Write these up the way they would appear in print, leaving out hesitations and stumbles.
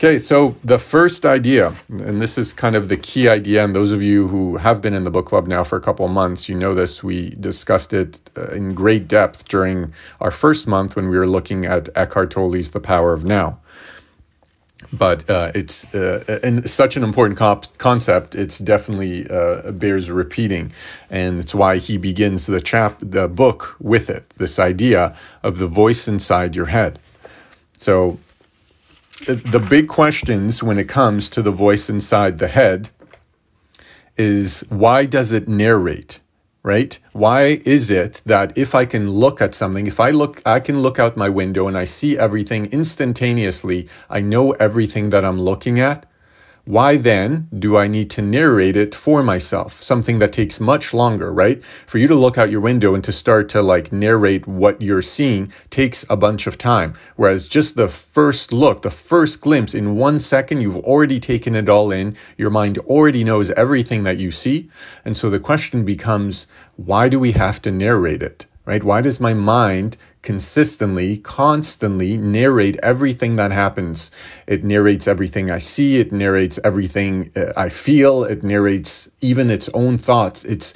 Okay, so the first idea, and this is kind of the key idea, and those of you who have been in the book club now for a couple of months, you know this. We discussed it in great depth during our first month when we were looking at Eckhart Tolle's The Power of Now. But it's such an important concept, it's definitely bears repeating. And it's why he begins the book with it, this idea of the voice inside your head. So the big questions when it comes to the voice inside the head is, why does it narrate, right? Why is it that if I can look at something, I can look out my window and I see everything instantaneously, I know everything that I'm looking at? Why then do I need to narrate it for myself? Something that takes much longer, right? For you to look out your window and to start to narrate what you're seeing takes a bunch of time. Whereas just the first look, the first glimpse, in 1 second, you've already taken it all in. Your mind already knows everything that you see. And so the question becomes, why do we have to narrate it, right? Why does my mind consistently, constantly narrate everything that happens? It narrates everything I see. It narrates everything I feel. It narrates even its own thoughts. It's,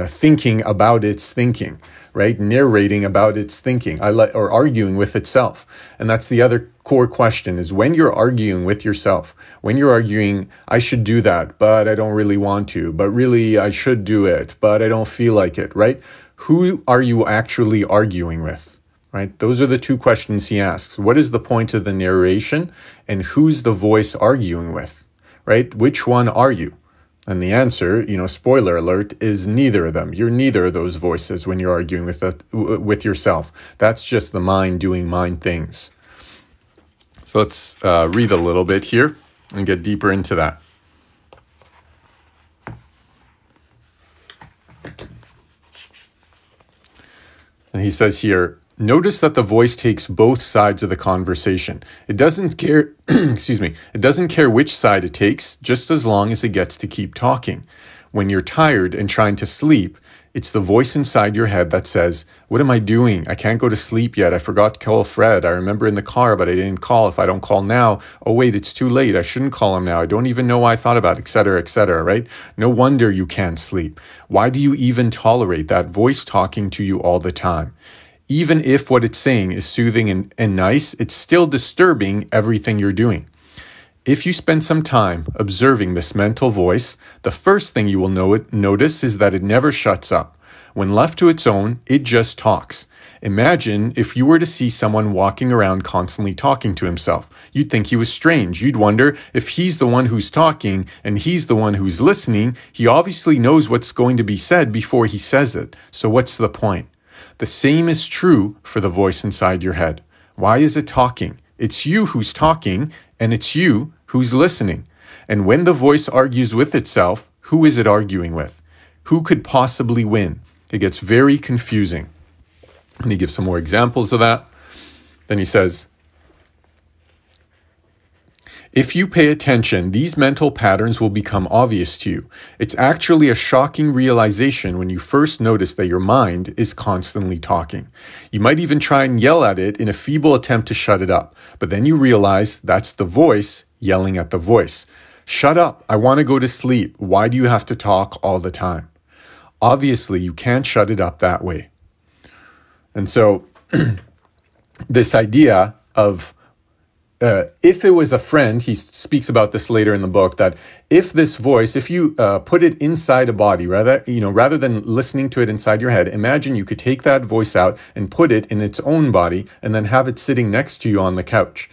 thinking about its thinking, right? Narrating about its thinking, or arguing with itself. And that's the other core question, is when you're arguing with yourself, when you're arguing, I should do that, but I don't really want to, but really I should do it, but I don't feel like it, right? Who are you actually arguing with, right? Those are the two questions he asks. What is the point of the narration, and who's the voice arguing with, right? Which one are you? And the answer, spoiler alert, is neither of them. You're neither of those voices when you're arguing with yourself. That's just the mind doing mind things. So let's read a little bit here and get deeper into that. And he says here, notice that the voice takes both sides of the conversation. It doesn't care, it doesn't care which side it takes, just as long as it gets to keep talking. When you're tired and trying to sleep, it's the voice inside your head that says, what am I doing? I can't go to sleep yet. I forgot to call Fred. I remember in the car, but I didn't call. If I don't call now, oh wait, it's too late. I shouldn't call him now. I don't even know why I thought about it, et cetera, right? No wonder you can't sleep. Why do you even tolerate that voice talking to you all the time? Even if what it's saying is soothing and nice, it's still disturbing everything you're doing. If you spend some time observing this mental voice, the first thing you will notice is that it never shuts up. When left to its own, it just talks. Imagine if you were to see someone walking around constantly talking to himself. You'd think he was strange. You'd wonder if he's the one who's talking and he's the one who's listening. He obviously knows what's going to be said before he says it. So what's the point? The same is true for the voice inside your head. Why is it talking? It's you who's talking, and it's you who's listening. And when the voice argues with itself, who is it arguing with? Who could possibly win? It gets very confusing. And he gives some more examples of that. Then he says, if you pay attention, these mental patterns will become obvious to you. It's actually a shocking realization when you first notice that your mind is constantly talking. You might even try and yell at it in a feeble attempt to shut it up, but then you realize that's the voice yelling at the voice. Shut up, I want to go to sleep. Why do you have to talk all the time? Obviously, you can't shut it up that way. And so this idea of if it was a friend, he speaks about this later in the book, that if this voice, if you put it inside a body, rather than listening to it inside your head, imagine you could take that voice out and put it in its own body and then have it sitting next to you on the couch.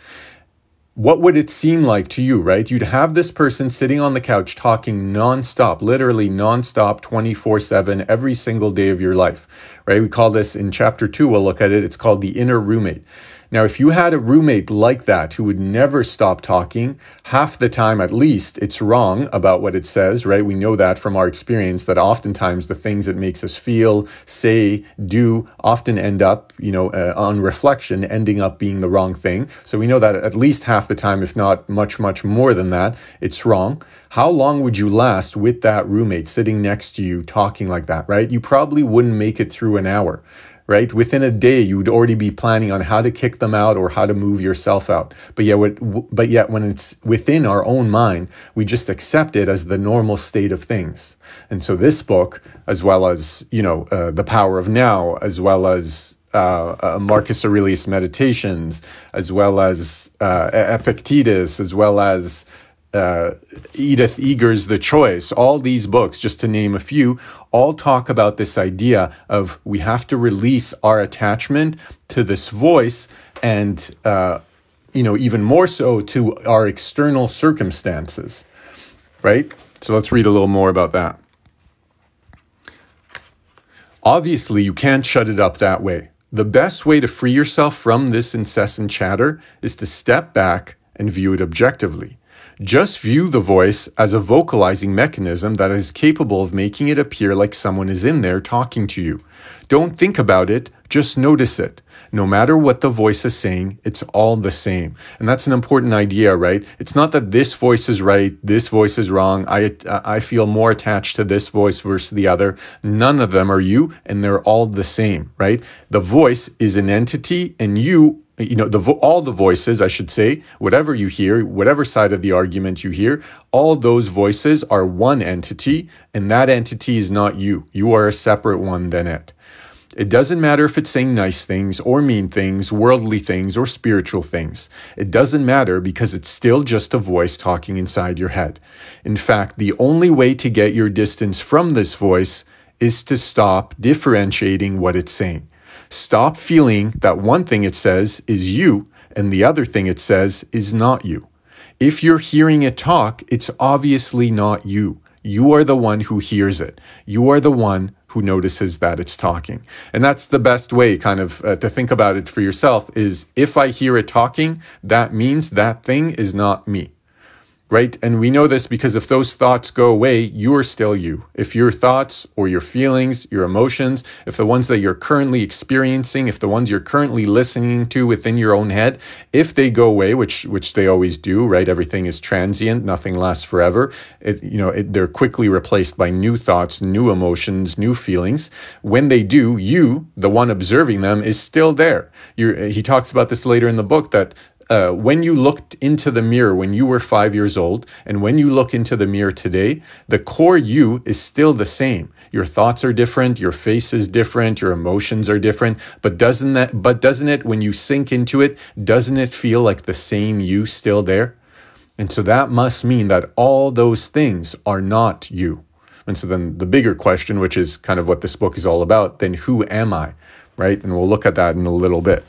What would it seem like to you, right? You'd have this person sitting on the couch talking nonstop, literally nonstop, 24/7, every single day of your life, right? We call this, in chapter 2, we'll look at it, it's called the inner roommate. Now, if you had a roommate like that who would never stop talking, half the time at least, it's wrong about what it says, right? We know that from our experience, that oftentimes the things it makes us feel, say, do, often end up, on reflection, ending up being the wrong thing. So we know that at least half the time, if not much, much more than that, it's wrong. How long would you last with that roommate sitting next to you talking like that, right? You probably wouldn't make it through an hour. right? Within a day, you would already be planning on how to kick them out or how to move yourself out. But yet when it's within our own mind, we just accept it as the normal state of things. And so this book, as well as, The Power of Now, as well as Marcus Aurelius Meditations, as well as Epictetus, as well as Edith Eger's The Choice, all these books, just to name a few, all talk about this idea of we have to release our attachment to this voice and, even more so to our external circumstances, right? So let's read a little more about that. Obviously, you can't shut it up that way. The best way to free yourself from this incessant chatter is to step back and view it objectively. Just view the voice as a vocalizing mechanism that is capable of making it appear like someone is in there talking to you. Don't think about it, just notice it. No matter what the voice is saying, it's all the same. And that's an important idea, right? It's not that this voice is right, this voice is wrong. I feel more attached to this voice versus the other. None of them are you, and they're all the same, right? The voice is an entity, and you, all the voices, I should say, whatever you hear, whatever side of the argument you hear, all those voices are one entity, and that entity is not you. You are a separate one than it. It doesn't matter if it's saying nice things or mean things, worldly things or spiritual things. It doesn't matter because it's still just a voice talking inside your head. In fact, the only way to get your distance from this voice is to stop differentiating what it's saying. Stop feeling that one thing it says is you and the other thing it says is not you. If you're hearing it talk, it's obviously not you. You are the one who hears it. You are the one who notices that it's talking. And that's the best way to think about it for yourself is if I hear it talking, that means that thing is not me. Right? And we know this because if those thoughts go away, you are still you. If your thoughts or your feelings, your emotions, if the ones that you're currently experiencing, if the ones you're currently listening to within your own head, if they go away, which they always do, right? Everything is transient, nothing lasts forever. They're quickly replaced by new thoughts, new emotions, new feelings. When they do, you, the one observing them, is still there. He talks about this later in the book that when you looked into the mirror when you were 5 years old, and when you look into the mirror today, the core you is still the same. Your thoughts are different, your face is different, your emotions are different, but doesn't it, when you sink into it, doesn't it feel like the same you still there? And so that must mean that all those things are not you. And so then the bigger question, which is kind of what this book is all about, then who am I, right? And we'll look at that in a little bit.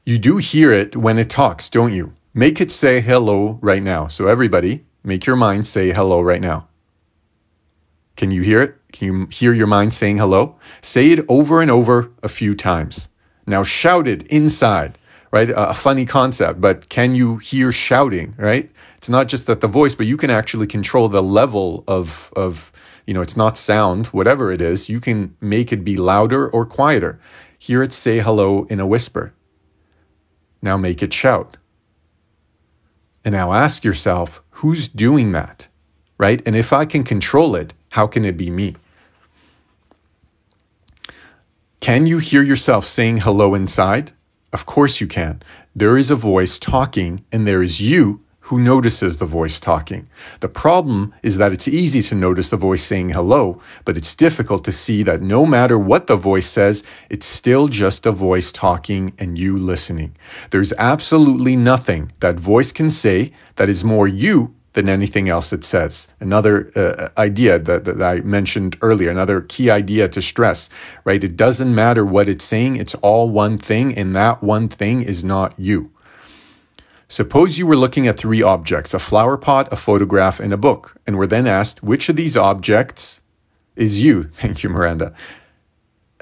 You do hear it when it talks, don't you? Make it say hello right now. So everybody, make your mind say hello right now. Can you hear it? Can you hear your mind saying hello? Say it over and over a few times. Now shout it inside, right? A funny concept, but can you hear shouting, right? It's not just that the voice, but you can actually control the level of it's not sound, whatever it is. You can make it be louder or quieter. Hear it say hello in a whisper. Now make it shout. And now ask yourself, who's doing that, right? And if I can control it, how can it be me? Can you hear yourself saying hello inside? Of course you can. There is a voice talking, and there is you who notices the voice talking. The problem is that it's easy to notice the voice saying hello, but it's difficult to see that no matter what the voice says, it's still just a voice talking and you listening. There's absolutely nothing that voice can say that is more you than anything else it says. Another idea that I mentioned earlier, another key idea to stress, right? It doesn't matter what it's saying, it's all one thing, and that one thing is not you. Suppose you were looking at 3 objects, a flower pot, a photograph, and a book, and were then asked, which of these objects is you? Thank you, Miranda.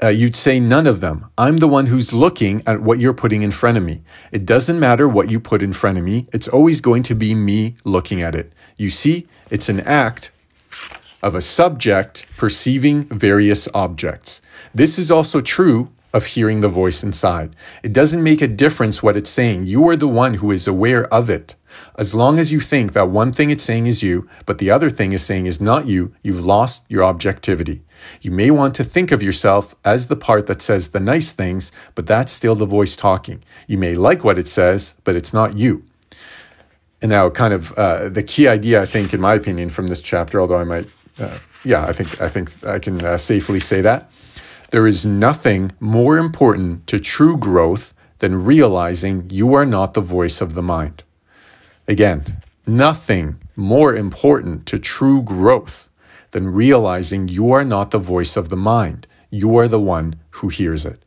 You'd say none of them. I'm the one who's looking at what you're putting in front of me. It doesn't matter what you put in front of me. It's always going to be me looking at it. You see, it's an act of a subject perceiving various objects. This is also true of hearing the voice inside. It doesn't make a difference what it's saying. You are the one who is aware of it. As long as you think that one thing it's saying is you, but the other thing it's saying is not you, you've lost your objectivity. You may want to think of yourself as the part that says the nice things, but that's still the voice talking. You may like what it says, but it's not you. And now kind of the key idea, I think, in my opinion, from this chapter, although I might, I think I can safely say that, there is nothing more important to true growth than realizing you are not the voice of the mind. Again, nothing more important to true growth than realizing you are not the voice of the mind. You are the one who hears it.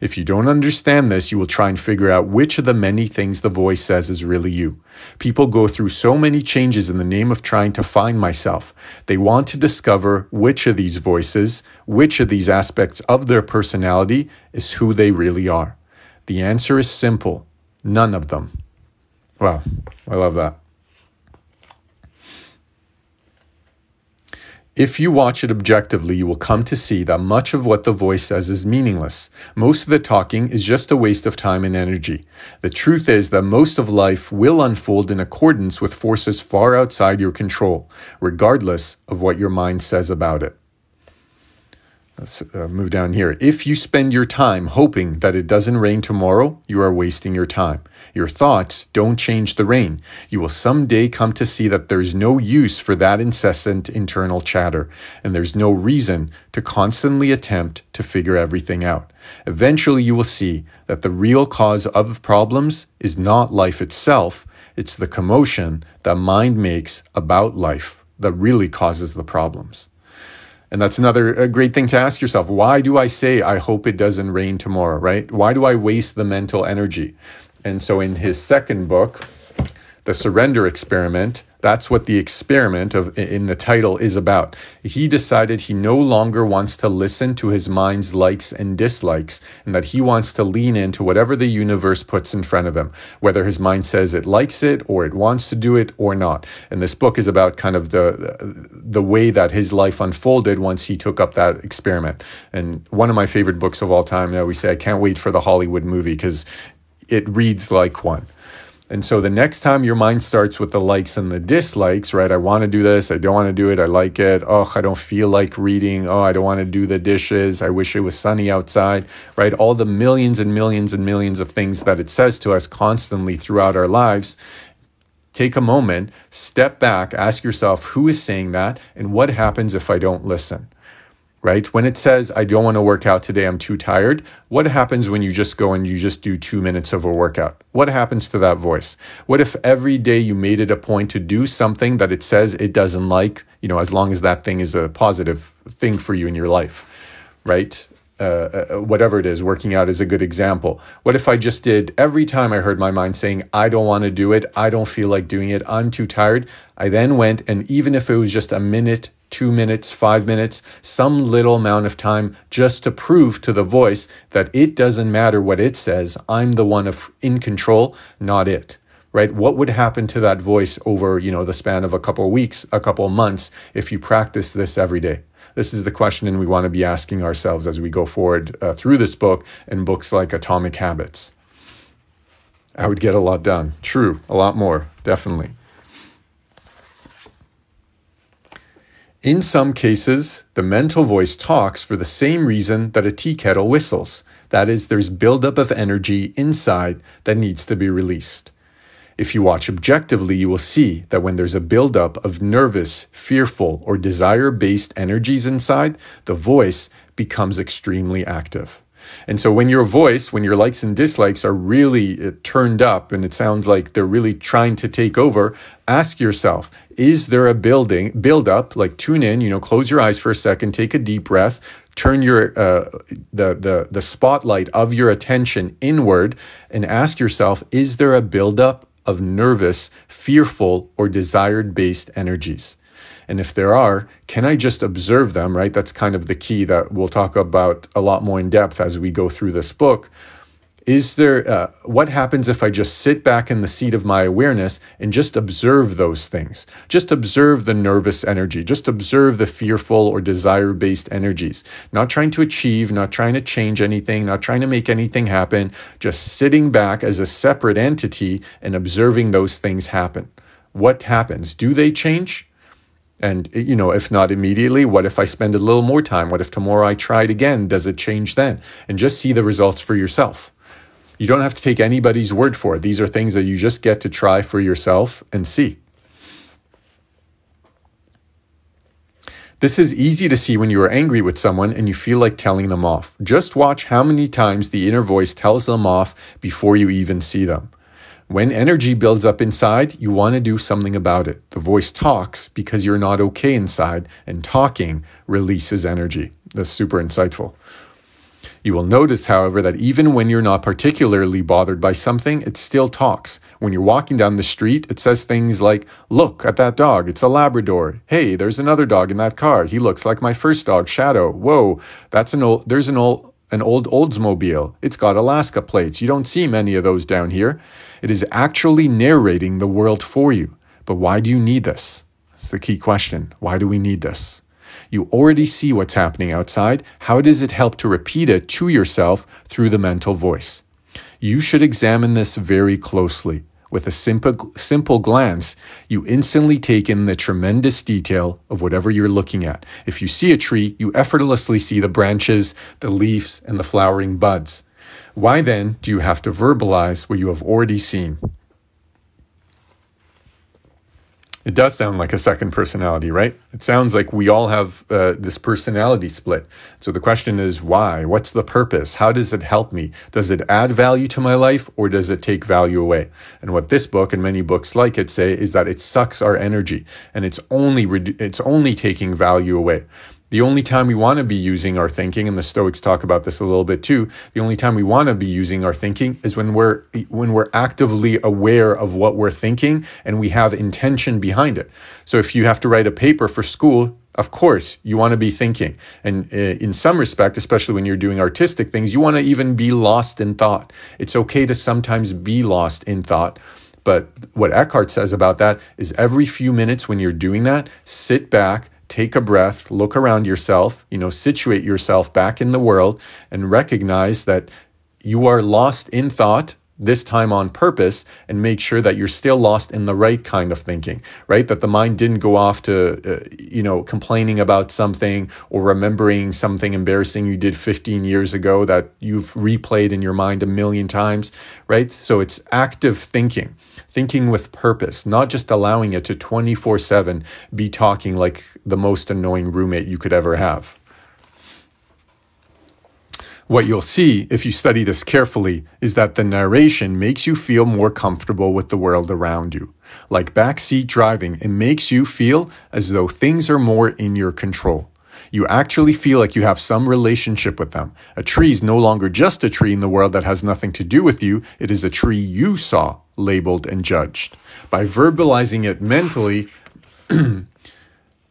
If you don't understand this, you will try and figure out which of the many things the voice says is really you. People go through so many changes in the name of trying to find myself. They want to discover which of these voices, which of these aspects of their personality is who they really are. The answer is simple. None of them. Wow, I love that. If you watch it objectively, you will come to see that much of what the voice says is meaningless. Most of the talking is just a waste of time and energy. The truth is that most of life will unfold in accordance with forces far outside your control, regardless of what your mind says about it. Let's move down here. If you spend your time hoping that it doesn't rain tomorrow, you are wasting your time. Your thoughts don't change the rain. You will someday come to see that there's no use for that incessant internal chatter, and there's no reason to constantly attempt to figure everything out. Eventually, you will see that the real cause of problems is not life itself. It's the commotion that mind makes about life that really causes the problems. And that's another great thing to ask yourself. Why do I say, I hope it doesn't rain tomorrow, right? Why do I waste the mental energy? And so in his second book, The Surrender Experiment, that's what the experiment in the title is about. He decided he no longer wants to listen to his mind's likes and dislikes, and that he wants to lean into whatever the universe puts in front of him, whether his mind says it likes it or it wants to do it or not. And this book is about kind of the way that his life unfolded once he took up that experiment. And one of my favorite books of all time, now we say, I can't wait for the Hollywood movie because it reads like one. And so the next time your mind starts with the likes and the dislikes, right? I want to do this. I don't want to do it. I like it. Oh, I don't feel like reading. Oh, I don't want to do the dishes. I wish it was sunny outside, right? All the millions and millions and millions of things that it says to us constantly throughout our lives. Take a moment, step back, ask yourself, who is saying that? And what happens if I don't listen? Right? When it says, I don't want to work out today, I'm too tired, what happens when you just go and you just do 2 minutes of a workout? What happens to that voice? What if every day you made it a point to do something that it says it doesn't like, as long as that thing is a positive thing for you in your life, right? Whatever it is, working out is a good example. What if I just did, every time I heard my mind saying, I don't want to do it, I don't feel like doing it, I'm too tired, I then went, and even if it was just a minute, 2 minutes, 5 minutes, some little amount of time just to prove to the voice that it doesn't matter what it says, I'm the one in control, not it, right? What would happen to that voice over, the span of a couple of weeks, a couple of months, if you practice this every day? This is the question we want to be asking ourselves as we go forward through this book and books like Atomic Habits. I would get a lot done. True, a lot more, definitely. In some cases, the mental voice talks for the same reason that a tea kettle whistles. That is, there's buildup of energy inside that needs to be released. If you watch objectively, you will see that when there's a buildup of nervous, fearful, or desire-based energies inside, the voice becomes extremely active. And so when your likes and dislikes are really turned up and it sounds like they're really trying to take over, ask yourself, is there a build-up, like tune in, close your eyes for a second, take a deep breath, turn your the spotlight of your attention inward and ask yourself, is there a build-up of nervous, fearful, or desired-based energies? And if there are, can I just observe them, right? That's kind of the key that we'll talk about a lot more in depth as we go through this book. Is there, what happens if I just sit back in the seat of my awareness and just observe those things? Just observe the nervous energy. Just observe the fearful or desire-based energies. Not trying to achieve, not trying to change anything, not trying to make anything happen. Just sitting back as a separate entity and observing those things happen. What happens? Do they change? And, if not immediately, what if I spend a little more time? What if tomorrow I try it again? Does it change then? And just see the results for yourself. You don't have to take anybody's word for it. These are things that you just get to try for yourself and see. This is easy to see when you are angry with someone and you feel like telling them off. Just watch how many times the inner voice tells them off before you even see them. When energy builds up inside, you want to do something about it. The voice talks because you're not okay inside, and talking releases energy. That's super insightful. You will notice, however, that even when you're not particularly bothered by something, it still talks. When you're walking down the street, it says things like, "Look at that dog, it's a Labrador. Hey, there's another dog in that car. He looks like my first dog, Shadow. Whoa, there's an old Oldsmobile. It's got Alaska plates. You don't see many of those down here." It is actually narrating the world for you. But why do you need this? That's the key question. Why do we need this? You already see what's happening outside. How does it help to repeat it to yourself through the mental voice? You should examine this very closely. With a simple glance, you instantly take in the tremendous detail of whatever you're looking at. If you see a tree, you effortlessly see the branches, the leaves, and the flowering buds. Why then do you have to verbalize what you have already seen? It does sound like a second personality, right? It sounds like we all have this personality split. So the question is, why? What's the purpose? How does it help me? Does it add value to my life, or does it take value away? And what this book and many books like it say is that it sucks our energy, and it's only taking value away. The only time we want to be using our thinking, and the Stoics talk about this a little bit too, the only time we want to be using our thinking is when we're actively aware of what we're thinking and we have intention behind it. So if you have to write a paper for school, of course, you want to be thinking. And in some respect, especially when you're doing artistic things, you want to even be lost in thought. It's okay to sometimes be lost in thought. But what Eckhart says about that is every few minutes when you're doing that, sit back, take a breath, look around yourself, situate yourself back in the world and recognize that you are lost in thought, this time on purpose, and make sure that you're still lost in the right kind of thinking, right? That the mind didn't go off to, complaining about something or remembering something embarrassing you did 15 years ago that you've replayed in your mind a million times, right? So it's active thinking. Thinking with purpose, not just allowing it to 24/7 be talking like the most annoying roommate you could ever have. What you'll see if you study this carefully is that the narration makes you feel more comfortable with the world around you. Like backseat driving, it makes you feel as though things are more in your control. You actually feel like you have some relationship with them. A tree is no longer just a tree in the world that has nothing to do with you. It is a tree you saw, labeled, and judged. By verbalizing it mentally,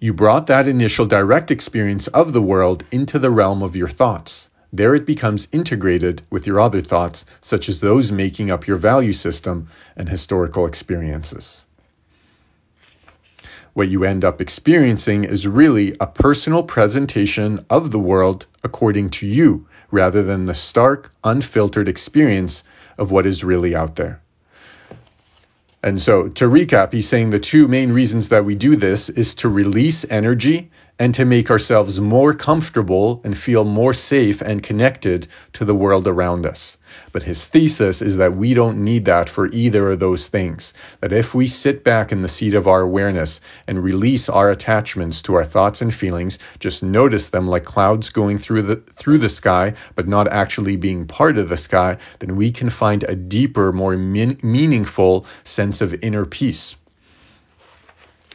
you brought that initial direct experience of the world into the realm of your thoughts. There it becomes integrated with your other thoughts, such as those making up your value system and historical experiences. What you end up experiencing is really a personal presentation of the world according to you, rather than the stark, unfiltered experience of what is really out there. And so to recap, he's saying the two main reasons that we do this is to release energy and to make ourselves more comfortable and feel more safe and connected to the world around us. But his thesis is that we don't need that for either of those things. That if we sit back in the seat of our awareness and release our attachments to our thoughts and feelings, just notice them like clouds going through the sky, but not actually being part of the sky, then we can find a deeper, more meaningful sense of inner peace.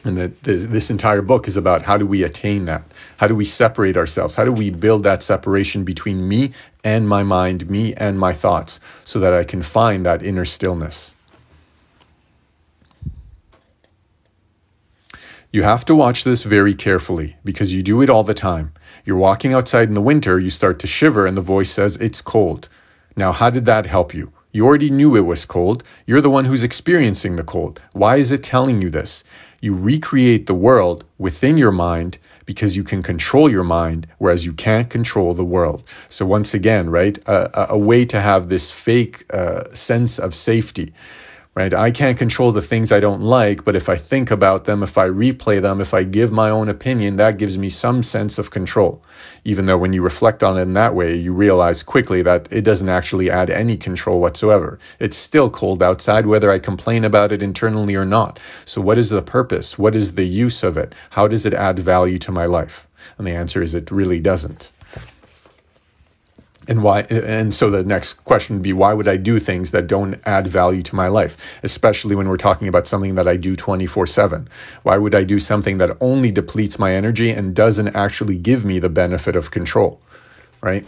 And this entire book is about how do we attain that? How do we separate ourselves? How do we build that separation between me and my mind, me and my thoughts, so that I can find that inner stillness? You have to watch this very carefully because you do it all the time. You're walking outside in the winter, you start to shiver and the voice says, "It's cold." Now, how did that help you? You already knew it was cold. You're the one who's experiencing the cold. Why is it telling you this? You recreate the world within your mind because you can control your mind, whereas you can't control the world. So once again, right, a way to have this fake sense of safety. right? I can't control the things I don't like, but if I think about them, if I replay them, if I give my own opinion, that gives me some sense of control. Even though when you reflect on it in that way, you realize quickly that it doesn't actually add any control whatsoever. It's still cold outside, whether I complain about it internally or not. So what is the purpose? What is the use of it? How does it add value to my life? And the answer is it really doesn't. And why? And so the next question would be, why would I do things that don't add value to my life, especially when we're talking about something that I do 24/7? Why would I do something that only depletes my energy and doesn't actually give me the benefit of control, right?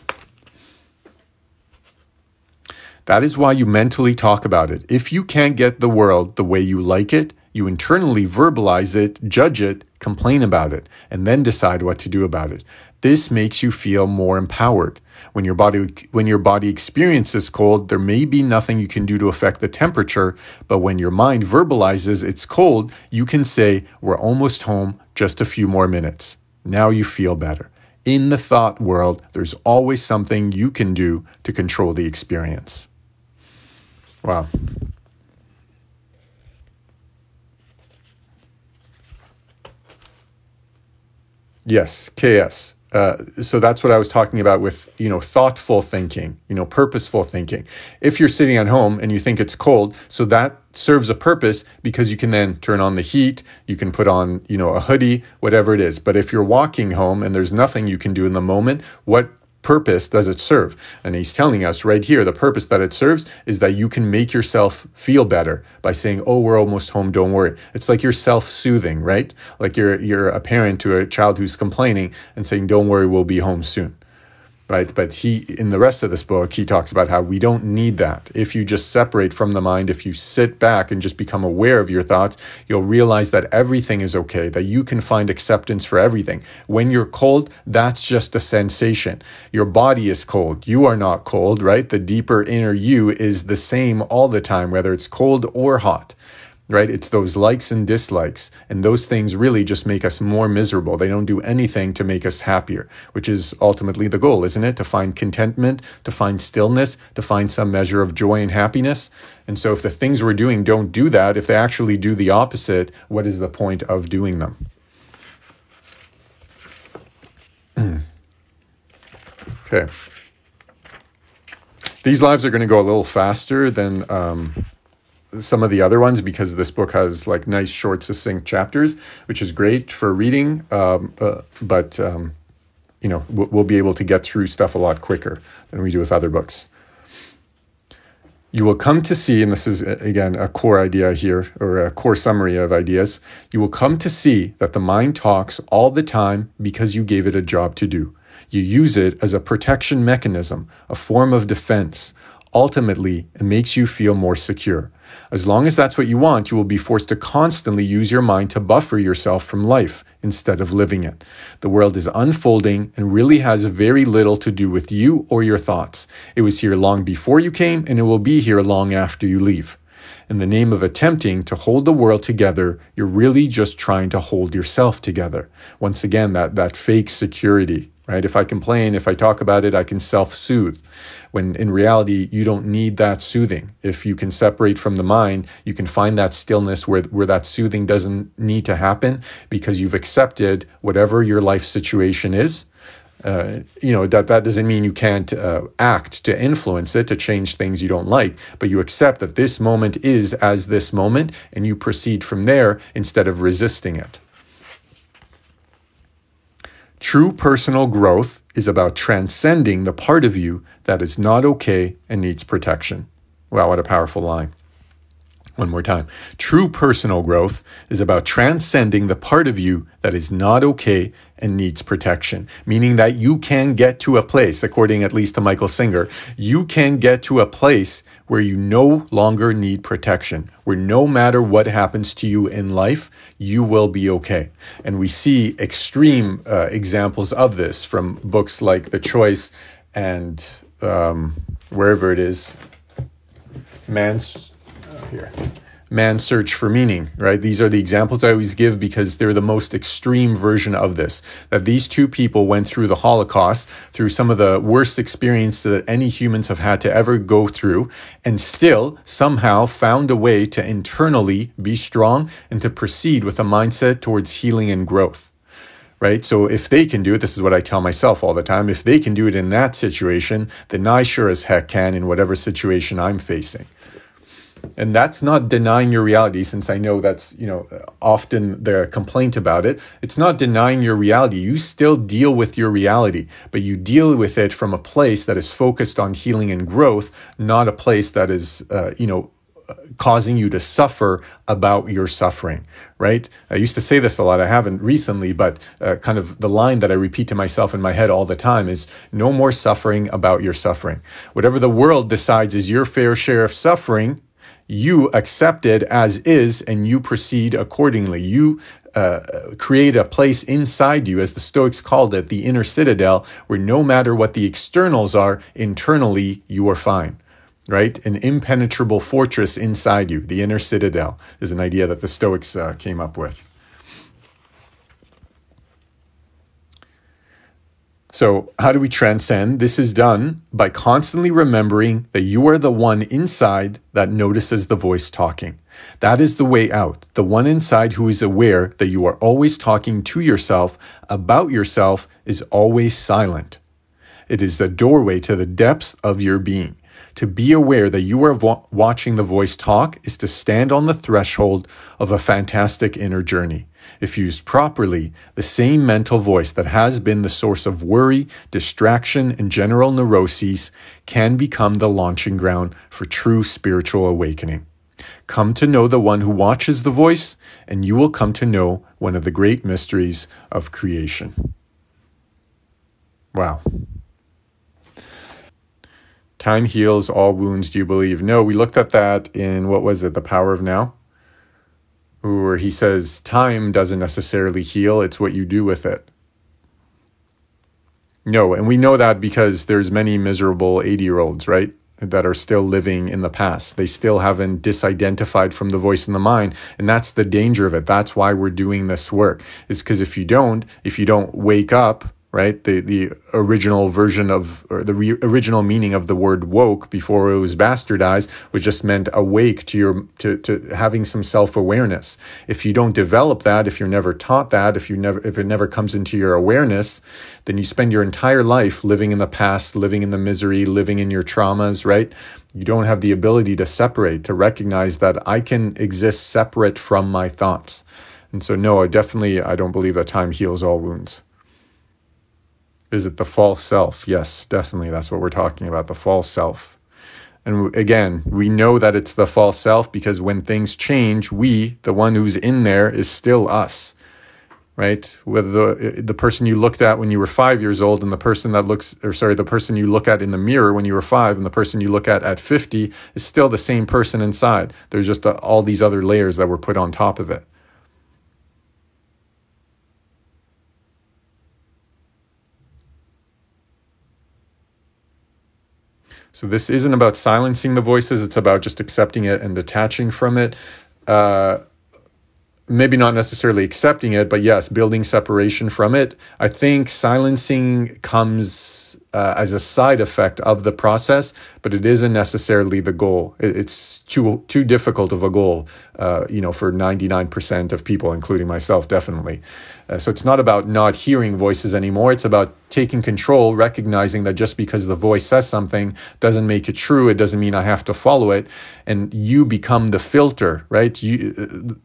That is why you mentally talk about it. If you can't get the world the way you like it, you internally verbalize it, judge it, complain about it, and then decide what to do about it. This makes you feel more empowered. When your body experiences cold, there may be nothing you can do to affect the temperature, but when your mind verbalizes it's cold, you can say, we're almost home, just a few more minutes. Now you feel better. In the thought world, there's always something you can do to control the experience. Wow. Yes, KS. So that's what I was talking about with, thoughtful thinking, purposeful thinking. If you're sitting at home and you think it's cold, so that serves a purpose because you can then turn on the heat, you can put on, a hoodie, whatever it is. But if you're walking home and there's nothing you can do in the moment, what purpose does it serve? And he's telling us right here, the purpose that it serves is that you can make yourself feel better by saying, oh, we're almost home, don't worry. It's like you're self-soothing, right? Like you're a parent to a child who's complaining and saying, don't worry, we'll be home soon. Right? But in the rest of this book, he talks about how we don't need that. If you just separate from the mind, if you sit back and just become aware of your thoughts, you'll realize that everything is okay, that you can find acceptance for everything. When you're cold, that's just a sensation. Your body is cold. You are not cold, right? The deeper inner you is the same all the time, whether it's cold or hot. Right? It's those likes and dislikes. And those things really just make us more miserable. They don't do anything to make us happier, which is ultimately the goal, isn't it? To find contentment, to find stillness, to find some measure of joy and happiness. And so if the things we're doing don't do that, if they actually do the opposite, what is the point of doing them? Okay. These lives are going to go a little faster than some of the other ones because this book has like nice, short, succinct chapters, which is great for reading. But we'll be able to get through stuff a lot quicker than we do with other books. You will come to see, and this is, again, a core idea here, or a core summary of ideas. You will come to see that the mind talks all the time because you gave it a job to do. You use it as a protection mechanism, a form of defense. Ultimately, it makes you feel more secure. As long as that's what you want, you will be forced to constantly use your mind to buffer yourself from life instead of living it. The world is unfolding and really has very little to do with you or your thoughts. It was here long before you came, and it will be here long after you leave. In the name of attempting to hold the world together, you're really just trying to hold yourself together. Once again, that fake security. Right? If I complain, if I talk about it, I can self-soothe. When in reality, you don't need that soothing. If you can separate from the mind, you can find that stillness where that soothing doesn't need to happen because you've accepted whatever your life situation is. That doesn't mean you can't act to influence it, to change things you don't like, but you accept that this moment is as this moment, and you proceed from there instead of resisting it. True personal growth is about transcending the part of you that is not okay and needs protection. Wow, what a powerful line. One more time. True personal growth is about transcending the part of you that is not okay and needs protection, meaning that you can get to a place, according at least to Michael Singer, you can get to a place where you no longer need protection, where no matter what happens to you in life, you will be okay. And we see extreme examples of this from books like The Choice and man's search for meaning, right? These are the examples I always give because they're the most extreme version of this, that these two people went through the Holocaust, through some of the worst experiences that any humans have had to ever go through, and still somehow found a way to internally be strong and to proceed with a mindset towards healing and growth. Right? So if they can do it, this is what I tell myself all the time, if they can do it in that situation, then I sure as heck can in whatever situation I'm facing. And that's not denying your reality, since I know that's, often the complaint about it. It's not denying your reality. You still deal with your reality, but you deal with it from a place that is focused on healing and growth, not a place that is, causing you to suffer about your suffering, right? I used to say this a lot. I haven't recently, but kind of the line that I repeat to myself in my head all the time is no more suffering about your suffering. Whatever the world decides is your fair share of suffering, you accept it as is and you proceed accordingly. You create a place inside you, as the Stoics called it, the inner citadel, where no matter what the externals are, internally you are fine. Right? An impenetrable fortress inside you. The inner citadel is an idea that the Stoics came up with. So how do we transcend? This is done by constantly remembering that you are the one inside that notices the voice talking. That is the way out. The one inside who is aware that you are always talking to yourself about yourself is always silent. It is the doorway to the depths of your being. To be aware that you are watching the voice talk is to stand on the threshold of a fantastic inner journey. If used properly, the same mental voice that has been the source of worry, distraction, and general neuroses can become the launching ground for true spiritual awakening. Come to know the one who watches the voice, and you will come to know one of the great mysteries of creation. Wow. Time heals all wounds, do you believe? No, we looked at that in, what was it, The Power of Now? Where he says time doesn't necessarily heal, it's what you do with it. No, and we know that because there's many miserable 80-year-olds, right, that are still living in the past. They still haven't disidentified from the voice in the mind, and that's the danger of it. That's why we're doing this work, is because if you don't wake up, right? The original version of, or the original meaning of the word woke before it was bastardized was just meant awake to having some self-awareness. If you don't develop that, if you're never taught that, if it never comes into your awareness, then you spend your entire life living in the past, living in the misery, living in your traumas, right? You don't have the ability to separate, to recognize that I can exist separate from my thoughts. And so no, I don't believe that time heals all wounds. Is it the false self? Yes, definitely. That's what we're talking about, the false self. And again, we know that it's the false self because when things change, the one who's in there, is still us, right? Whether the person you looked at when you were 5 years old and the person you look at in the mirror when you were 5 and the person you look at 50 is still the same person inside. There's just all these other layers that were put on top of it. So this isn't about silencing the voices. It's about just accepting it and detaching from it. Maybe not necessarily accepting it, but yes, building separation from it. I think silencing comes as a side effect of the process, but it isn't necessarily the goal. It's too difficult of a goal, for 99% of people, including myself, definitely. So it's not about not hearing voices anymore. It's about taking control, recognizing that just because the voice says something doesn't make it true. It doesn't mean I have to follow it. And you become the filter, right?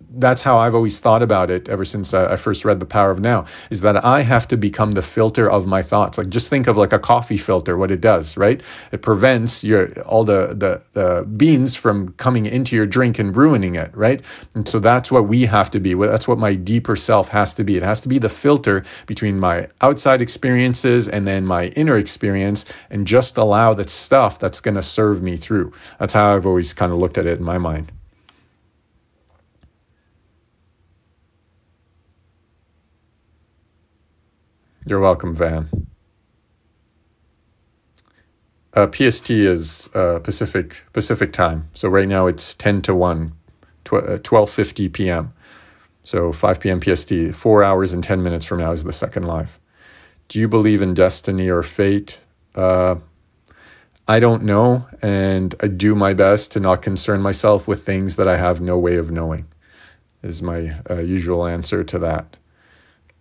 That's how I've always thought about it ever since I first read The Power of Now, is that I have to become the filter of my thoughts. Like, just think of like a coffee filter, what it does, right? It prevents all the beans from coming into your drink and ruining it, right? And so that's what we have to be. That's what my deeper self has to be. It has to be the filter between my outside experiences and then my inner experience, and just allow that stuff that's going to serve me through. That's how I've always kind of looked at it in my mind. You're welcome, Van. PST is Pacific time. So right now it's 10 to 1 12:50 p.m. So 5 p.m. PST, 4 hours and 10 minutes from now is the second live. Do you believe in destiny or fate? I don't know, and I do my best to not concern myself with things that I have no way of knowing, is my usual answer to that.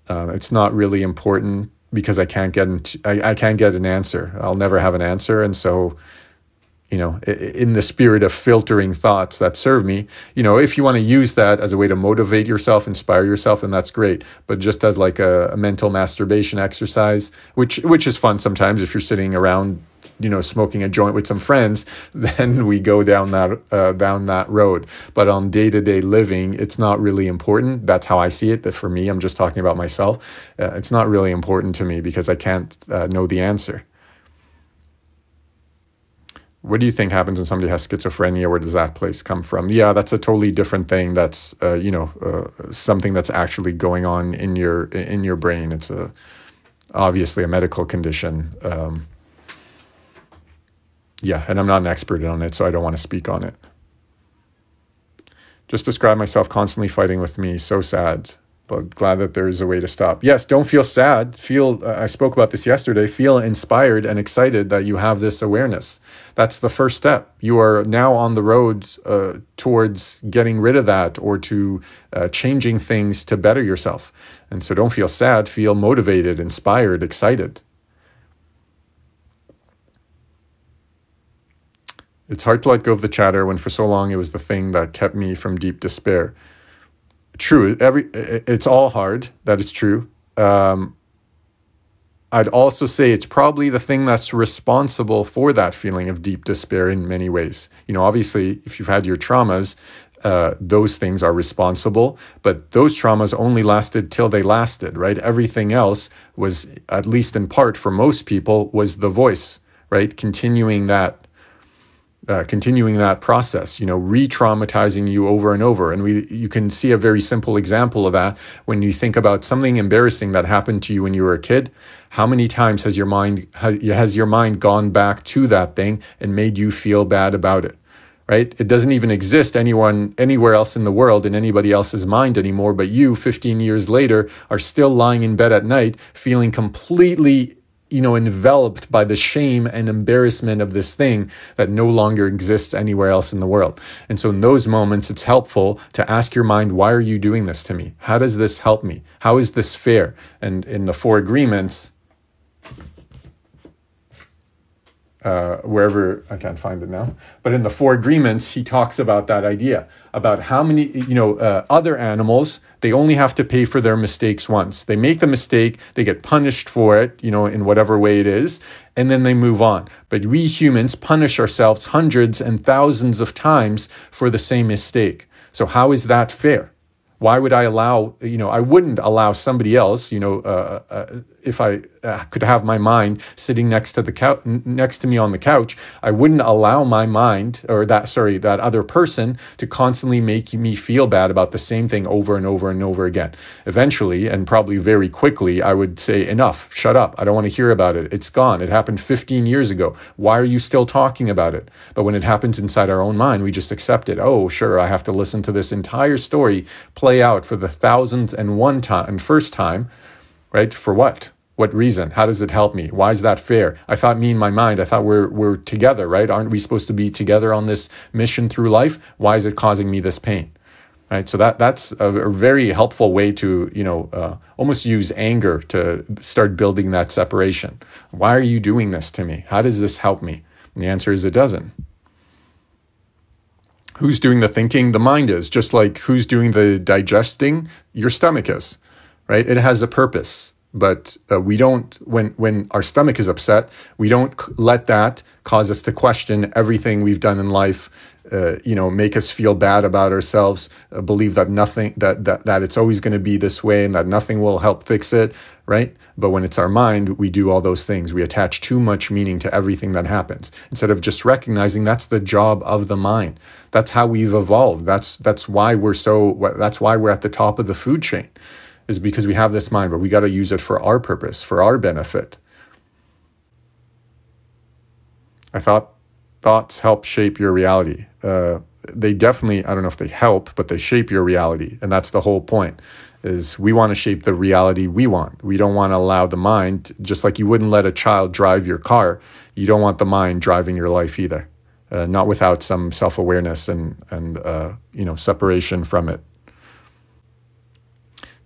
It's not really important because I can't get I can't get an answer. I'll never have an answer, and so, in the spirit of filtering thoughts that serve me, if you want to use that as a way to motivate yourself, inspire yourself, then that's great. But just as like a mental masturbation exercise, which is fun sometimes if you're sitting around, smoking a joint with some friends, then we go down that road. But on day-to-day living, it's not really important. That's how I see it. That for me, I'm just talking about myself. It's not really important to me because I can't know the answer. What do you think happens when somebody has schizophrenia? Where does that place come from? Yeah, that's a totally different thing. That's something that's actually going on in your brain. It's obviously a medical condition. Yeah, and I'm not an expert on it, so I don't want to speak on it. Just describe myself constantly fighting with me. So sad, but glad that there is a way to stop. Yes, don't feel sad. I spoke about this yesterday. Feel inspired and excited that you have this awareness. That's the first step. You are now on the road towards getting rid of that or to changing things to better yourself. And so don't feel sad. Feel motivated, inspired, excited. It's hard to let go of the chatter when for so long it was the thing that kept me from deep despair. True, it's all hard. That is true. I'd also say it's probably the thing that's responsible for that feeling of deep despair in many ways. Obviously, if you've had your traumas, those things are responsible, but those traumas only lasted till they lasted, right? Everything else was, at least in part for most people, was the voice, right? Continuing that process, re-traumatizing you over and over. And you can see a very simple example of that when you think about something embarrassing that happened to you when you were a kid. How many times has your mind gone back to that thing and made you feel bad about it, right? It doesn't even exist anywhere else in the world in anybody else's mind anymore, but you, 15 years later, are still lying in bed at night feeling completely enveloped by the shame and embarrassment of this thing that no longer exists anywhere else in the world. And so in those moments, it's helpful to ask your mind, why are you doing this to me? How does this help me? How is this fair? And in the Four Agreements, wherever, I can't find it now, but in the Four Agreements, he talks about that idea, about how many, other animals, they only have to pay for their mistakes once. They make the mistake, they get punished for it, in whatever way it is, and then they move on. But we humans punish ourselves hundreds and thousands of times for the same mistake. So how is that fair? Why would I allow, I wouldn't allow somebody else, if I could have my mind sitting next to me on the couch, I wouldn't allow my mind that other person to constantly make me feel bad about the same thing over and over and over again. Eventually, and probably very quickly, I would say, enough, shut up. I don't want to hear about it. It's gone. It happened 15 years ago. Why are you still talking about it? But when it happens inside our own mind, we just accept it. Oh, sure, I have to listen to this entire story play out for the thousandth and one time and first time, right? For what? What reason? How does it help me? Why is that fair? I thought me and my mind, I thought we're together, right? Aren't we supposed to be together on this mission through life? Why is it causing me this pain? Right? So that's a very helpful way to, almost use anger to start building that separation. Why are you doing this to me? How does this help me? And the answer is it doesn't. Who's doing the thinking? The mind is. Just like who's doing the digesting? Your stomach is, right? It has a purpose. But we don't, when our stomach is upset, we don't let that cause us to question everything we've done in life, make us feel bad about ourselves, believe that nothing, that it's always going to be this way and that nothing will help fix it, right? But when it's our mind, we do all those things. We attach too much meaning to everything that happens instead of just recognizing that's the job of the mind. That's how we've evolved. That's why we're at the top of the food chain. Is because we have this mind, but we got to use it for our purpose, for our benefit. I thought thoughts help shape your reality. they definitely, I don't know if they help, but they shape your reality. And that's the whole point, is we want to shape the reality we want. We don't want to allow the mind, just like you wouldn't let a child drive your car, you don't want the mind driving your life either. Not without some self-awareness and separation from it.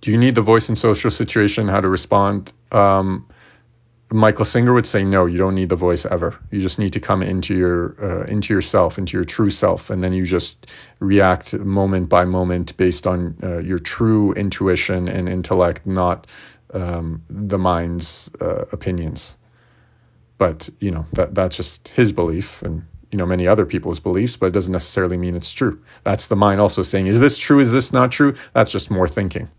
Do you need the voice in social situation? How to respond? Michael Singer would say, no, you don't need the voice ever. You just need to come into yourself, into your true self, and then you just react moment by moment based on your true intuition and intellect, not the mind's opinions. But that's just his belief, and many other people's beliefs, but it doesn't necessarily mean it's true. That's the mind also saying, is this true? Is this not true? That's just more thinking.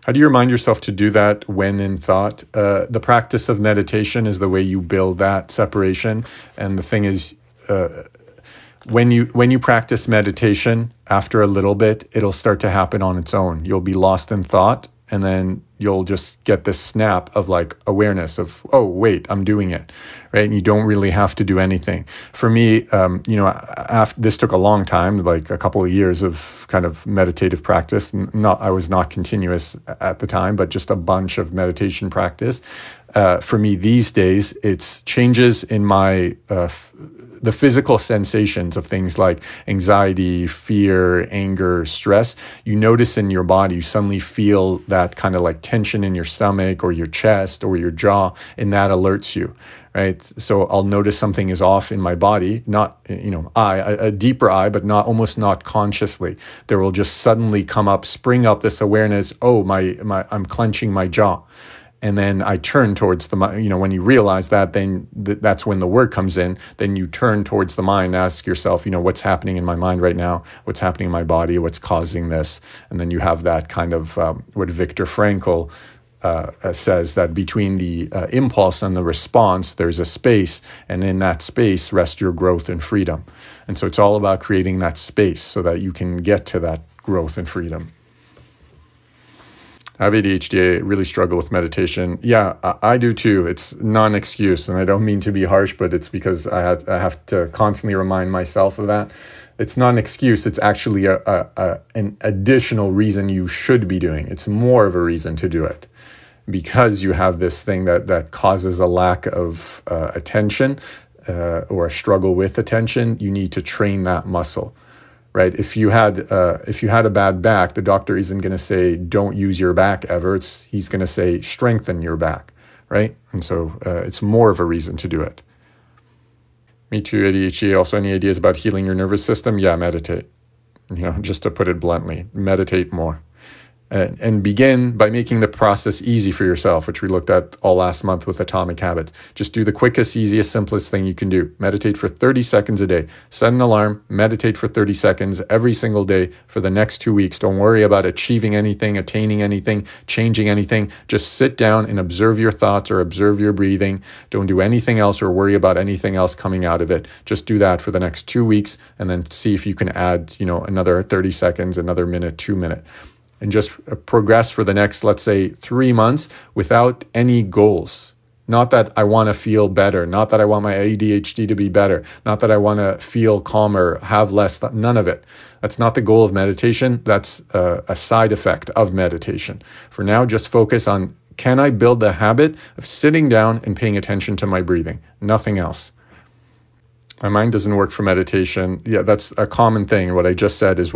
How do you remind yourself to do that when in thought? The practice of meditation is the way you build that separation. And the thing is, when you practice meditation, after a little bit, it'll start to happen on its own. You'll be lost in thought, and then you'll just get this snap of like awareness of, oh, wait, I'm doing it, right? And you don't really have to do anything. For me, this took a long time, like a couple of years of kind of meditative practice. I was not continuous at the time, but just a bunch of meditation practice. For me these days, it's changes in my the physical sensations of things like anxiety, fear, anger, stress. You notice in your body, you suddenly feel that kind of like tension in your stomach or your chest or your jaw, and that alerts you, right? So I'll notice something is off in my body, not, a deeper eye, but almost not consciously. There will just suddenly spring up this awareness, oh, I'm clenching my jaw. And then I turn towards the mind. When you realize that, then that's when the word comes in. Then you turn towards the mind, ask yourself, what's happening in my mind right now? What's happening in my body? What's causing this? And then you have that kind of what Viktor Frankl says, that between the impulse and the response, there's a space. And in that space rests your growth and freedom. And so it's all about creating that space so that you can get to that growth and freedom. I have ADHD. I really struggle with meditation. Yeah, I do too. It's not an excuse, and I don't mean to be harsh, but it's because I have to constantly remind myself of that. It's not an excuse. It's actually an additional reason you should be doing. It's more of a reason to do it, because you have this thing that causes a lack of attention or a struggle with attention. You need to train that muscle. Right? If you had a bad back, the doctor isn't going to say, don't use your back ever. He's going to say, strengthen your back, right? And so it's more of a reason to do it. Me too, ADHD. Also, any ideas about healing your nervous system? Yeah, meditate. Just to put it bluntly, meditate more. And begin by making the process easy for yourself, which we looked at all last month with Atomic Habits. Just do the quickest, easiest, simplest thing you can do. Meditate for 30 seconds a day. Set an alarm, meditate for 30 seconds every single day for the next 2 weeks. Don't worry about achieving anything, attaining anything, changing anything. Just sit down and observe your thoughts or observe your breathing. Don't do anything else or worry about anything else coming out of it. Just do that for the next 2 weeks, and then see if you can add, another 30 seconds, another minute, 2 minutes. And just progress for the next, let's say, 3 months without any goals. Not that I want to feel better, not that I want my ADHD to be better, not that I want to feel calmer, have less, none of it. That's not the goal of meditation. That's a side effect of meditation. For now, just focus on, can I build the habit of sitting down and paying attention to my breathing? Nothing else. My mind doesn't work for meditation. Yeah, that's a common thing. What I just said is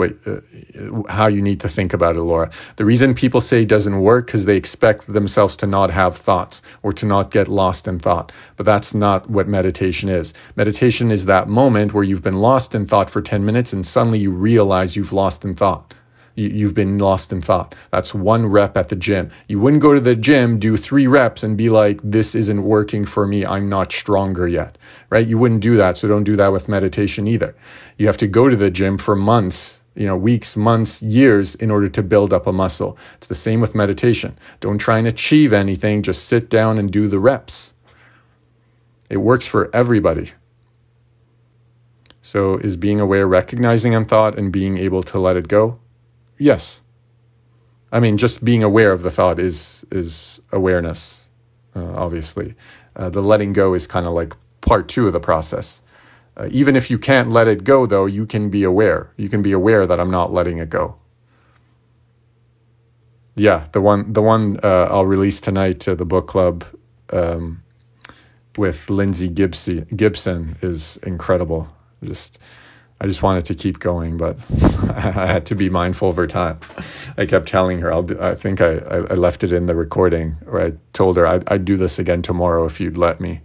how you need to think about it, Laura. The reason people say it doesn't work because they expect themselves to not have thoughts or to not get lost in thought. But that's not what meditation is. Meditation is that moment where you've been lost in thought for 10 minutes and suddenly you realize you've lost in thought. You've been lost in thought. That's 1 rep at the gym. You wouldn't go to the gym, do 3 reps and be like, this isn't working for me. I'm not stronger yet, right? You wouldn't do that. So don't do that with meditation either. You have to go to the gym for months, weeks, months, years in order to build up a muscle. It's the same with meditation. Don't try and achieve anything. Just sit down and do the reps. It works for everybody. So is being aware, recognizing in thought and being able to let it go? Yes. I mean, just being aware of the thought is awareness, obviously. The letting go is kind of like part 2 of the process. Even if you can't let it go, though, you can be aware. You can be aware that I'm not letting it go. Yeah, the one I'll release tonight to the book club with Lindsay Gibson is incredible. I just wanted to keep going, but I had to be mindful of her time. I kept telling her, I think I left it in the recording, where I told her I'd do this again tomorrow if you'd let me.